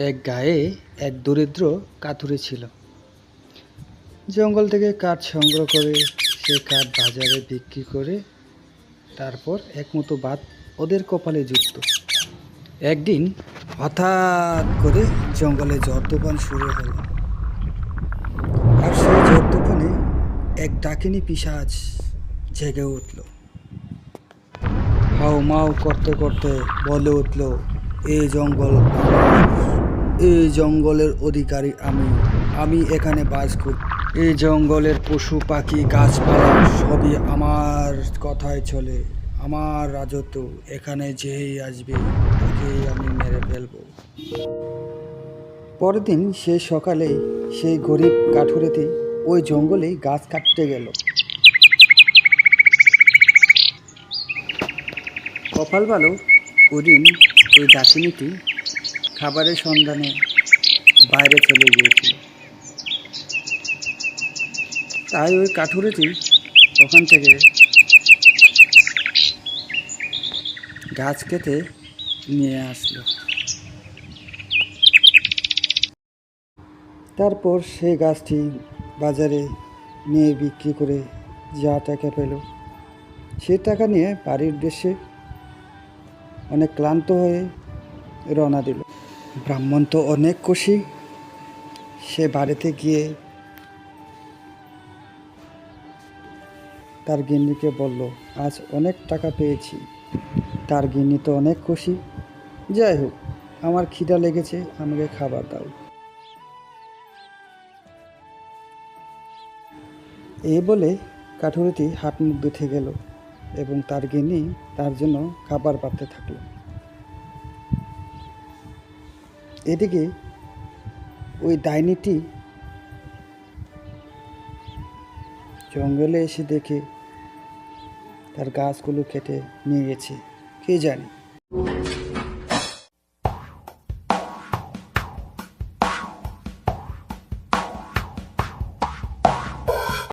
এক গায়ে এক দরিদ্র কাঠুরে ছিল। জঙ্গল থেকে কাঠ সংগ্রহ করে সে কাঠ বাজারে বিক্রি করে তারপর একমুঠো ভাত ওদের কপালে জুটত। একদিন হঠাৎ করে জঙ্গলে ঝড় তুফান শুরু হলো। আর সেই ঝড় তুফানে এক ডাকিনী পিশাচ জেগে উঠল। হাউ মাউ করতে করতে বলে উঠল, এই জঙ্গল আমার, এই জঙ্গলের অধিকারী আমি। আমি এখানে বাস করি। এই জঙ্গলের পশু পাখি গাছপালা সবই আমার কথায় চলে। আমার রাজত্ব, এখানে যেই আসবে তাকেই আমি মেরে ফেলবো। পরের দিন সেই সকালে সেই গরিব কাঠুরেটি ওই জঙ্গলেই গাছ কাটতে গেল। কপাল ভালো, ওদিন ওই ডাকিনীটি খাবারের সন্ধানে বাইরে চলে গিয়েছিল। তাই ওই কাঠুরেটি ওখান থেকে গাছ কেটে নিয়ে আসলো। তারপর সেই গাছটি বাজারে নিয়ে বিক্রি করে যা টাকা পেল, সে টাকা নিয়ে বাড়ির উদ্দেশ্যে অনেক ক্লান্ত হয়ে রওনা দিল। ব্রাহ্মণ তো অনেক খুশি। সে বাড়িতে গিয়ে তার গিন্নিকে বলল, আজ অনেক টাকা পেয়েছি। তার গিন্নি তো অনেক খুশি। যাই হোক, আমার খিদা লেগেছে, আমাকে খাবার দাও। এই বলে কাঠুরেটি হাত মুখ ধুতে গেল এবং তার গিন্নি তার জন্য খাবার পাততে থাকলো। এদিকে ওই ডাইনিটি জঙ্গলে এসে দেখে তার গাছগুলো কেটে নিয়ে গেছে কে জানে।